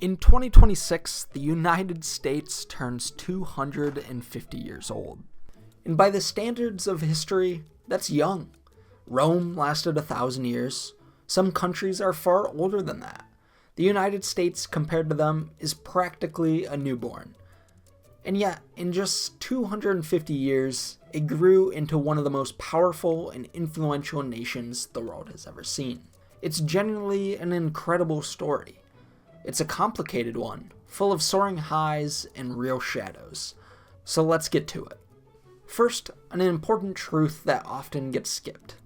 In 2026, the United States turns 250 years old. And by the standards of history, that's young. Rome lasted 1,000 years. Some countries are far older than that. The United States, compared to them, is practically a newborn. And yet, in just 250 years, it grew into one of the most powerful and influential nations the world has ever seen. It's genuinely an incredible story. It's a complicated one, full of soaring highs and real shadows. So let's get to it. First, an important truth that often gets skipped.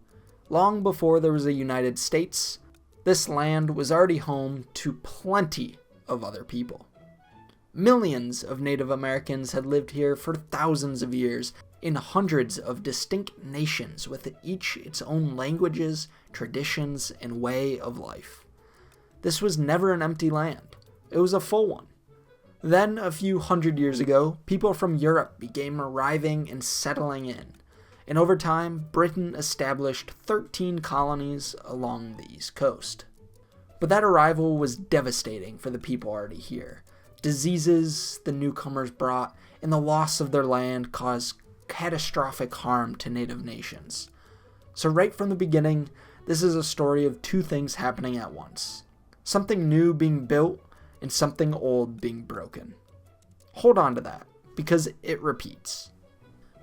Long before there was a United States, this land was already home to plenty of other people. Millions of Native Americans had lived here for thousands of years in hundreds of distinct nations with each its own languages, traditions, and way of life. This was never an empty land. It was a full one. Then, a few hundred years ago, people from Europe began arriving and settling in. And over time, Britain established 13 colonies along the East Coast. But that arrival was devastating for the people already here. Diseases the newcomers brought and the loss of their land caused catastrophic harm to native nations. So right from the beginning, this is a story of two things happening at once. Something new being built and something old being broken. Hold on to that, because it repeats.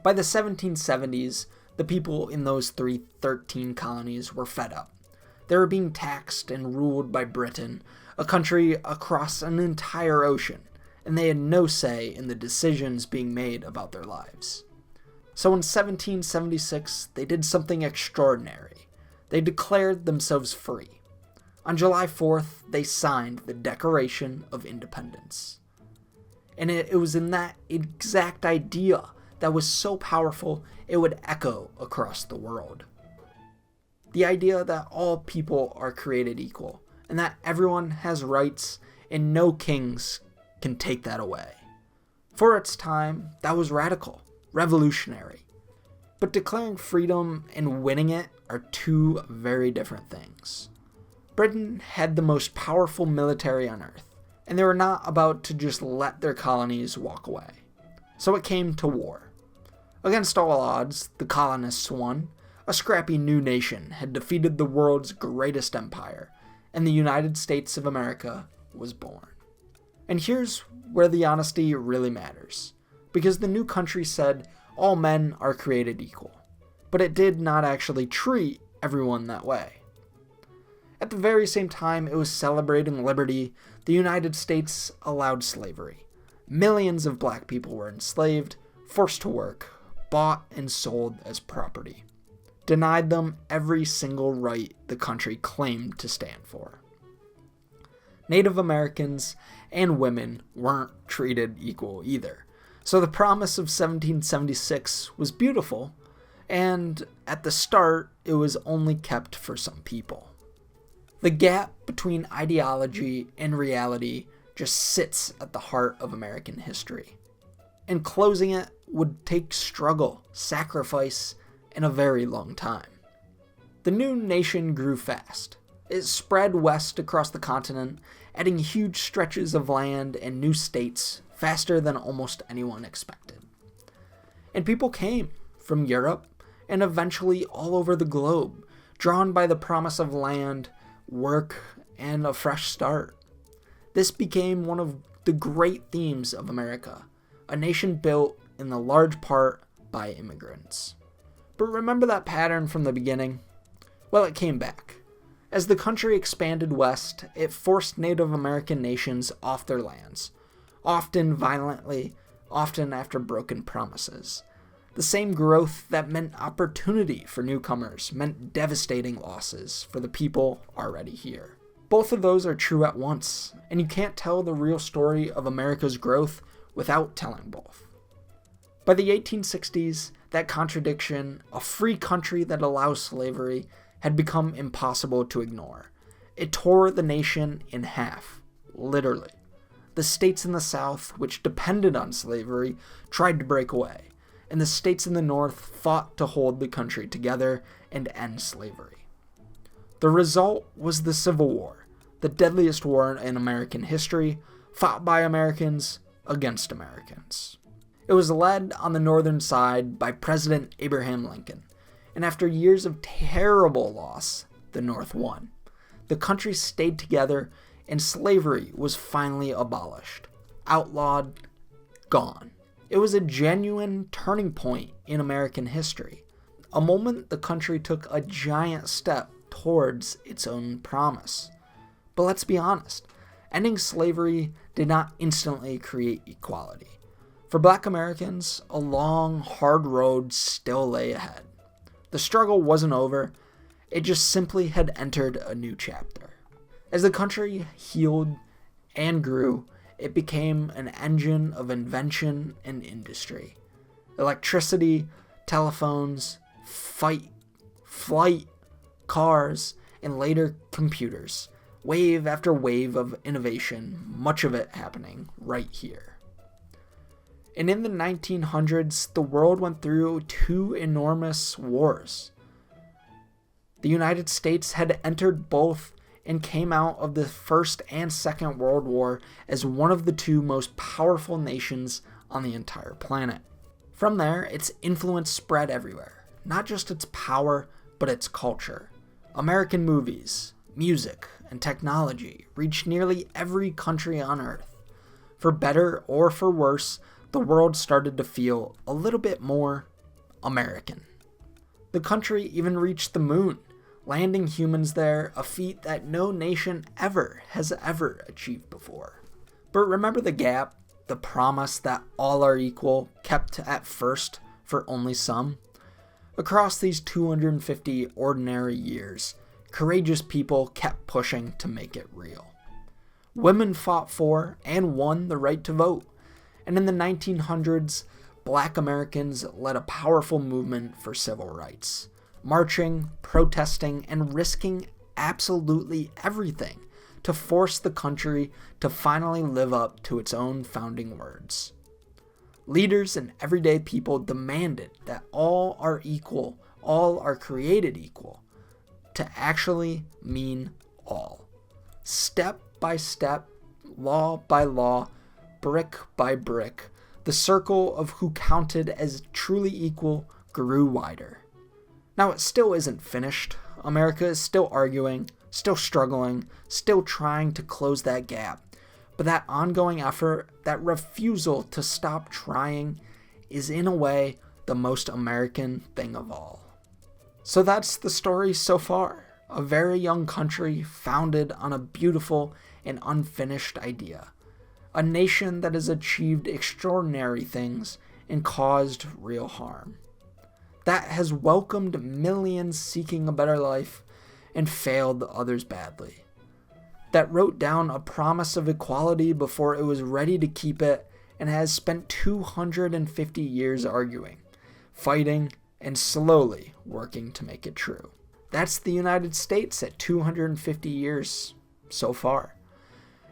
By the 1770s, the people in those 13 colonies were fed up. They were being taxed and ruled by Britain, a country across an entire ocean, and they had no say in the decisions being made about their lives. So in 1776, they did something extraordinary. They declared themselves free. On July 4th, they signed the Declaration of Independence. And it was in that exact idea that was so powerful, it would echo across the world. The idea that all people are created equal, and that everyone has rights, and no kings can take that away. For its time, that was radical, revolutionary. But declaring freedom and winning it are two very different things. Britain had the most powerful military on Earth, and they were not about to just let their colonies walk away. So it came to war. Against all odds, the colonists won. A scrappy new nation had defeated the world's greatest empire, and the United States of America was born. And here's where the honesty really matters, because the new country said all men are created equal, but it did not actually treat everyone that way. At the very same time it was celebrating liberty, the United States allowed slavery. Millions of black people were enslaved, forced to work, bought and sold as property. Denied them every single right the country claimed to stand for. Native Americans and women weren't treated equal either. So the promise of 1776 was beautiful, and at the start it was only kept for some people. The gap between ideology and reality just sits at the heart of American history. And closing it would take struggle, sacrifice, and a very long time. The new nation grew fast. It spread west across the continent, adding huge stretches of land and new states faster than almost anyone expected. And people came from Europe and eventually all over the globe, drawn by the promise of land, work, and a fresh start. This became one of the great themes of America, a nation built in the large part by immigrants. But remember that pattern from the beginning? Well, it came back. As the country expanded west, it forced Native American nations off their lands, often violently, often after broken promises. The same growth that meant opportunity for newcomers meant devastating losses for the people already here. Both of those are true at once, and you can't tell the real story of America's growth without telling both. By the 1860s, that contradiction, a free country that allows slavery, had become impossible to ignore. It tore the nation in half, literally. The states in the South, which depended on slavery, tried to break away, and the states in the North fought to hold the country together and end slavery. The result was the Civil War, the deadliest war in American history, fought by Americans against Americans. It was led on the northern side by President Abraham Lincoln, and after years of terrible loss, the North won. The country stayed together, and slavery was finally abolished, outlawed, gone. It was a genuine turning point in American history, a moment the country took a giant step towards its own promise. But let's be honest, ending slavery did not instantly create equality. For Black Americans, a long, hard road still lay ahead. The struggle wasn't over, it just simply had entered a new chapter. As the country healed and grew, it became an engine of invention and industry. Electricity, telephones, flight, cars, and later computers. Wave after wave of innovation, much of it happening right here. And in the 1900s, the world went through two enormous wars. The United States had entered both and came out of the First and Second World War as one of the two most powerful nations on the entire planet. From there, its influence spread everywhere, not just its power, but its culture. American movies, music, and technology reached nearly every country on Earth. For better or for worse, the world started to feel a little bit more American. The country even reached the moon, landing humans there, a feat that no nation has ever achieved before. But remember the gap, the promise that all are equal, kept at first for only some? Across these 250 ordinary years, courageous people kept pushing to make it real. Women fought for and won the right to vote, and in the 1900s, Black Americans led a powerful movement for civil rights, marching, protesting, and risking absolutely everything to force the country to finally live up to its own founding words. Leaders and everyday people demanded that all are equal, all are created equal, to actually mean all. Step by step, law by law, brick by brick, the circle of who counted as truly equal grew wider. Now, it still isn't finished. America is still arguing, still struggling, still trying to close that gap. But that ongoing effort, that refusal to stop trying, is in a way the most American thing of all. So that's the story so far. A very young country founded on a beautiful and unfinished idea. A nation that has achieved extraordinary things and caused real harm. That has welcomed millions seeking a better life and failed others badly. That wrote down a promise of equality before it was ready to keep it and has spent 250 years arguing, fighting, and slowly working to make it true. That's the United States at 250 years so far.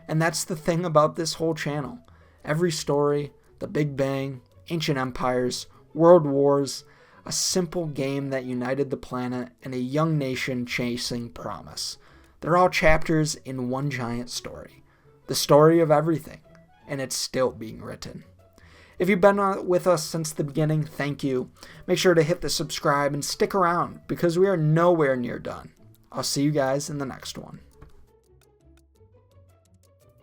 And that's the thing about this whole channel. Every story, the Big Bang, ancient empires, world wars, a simple game that united the planet, and a young nation chasing promise. They're all chapters in one giant story. The story of everything, and it's still being written. If you've been with us since the beginning, thank you. Make sure to hit the subscribe and stick around because we are nowhere near done. I'll see you guys in the next one.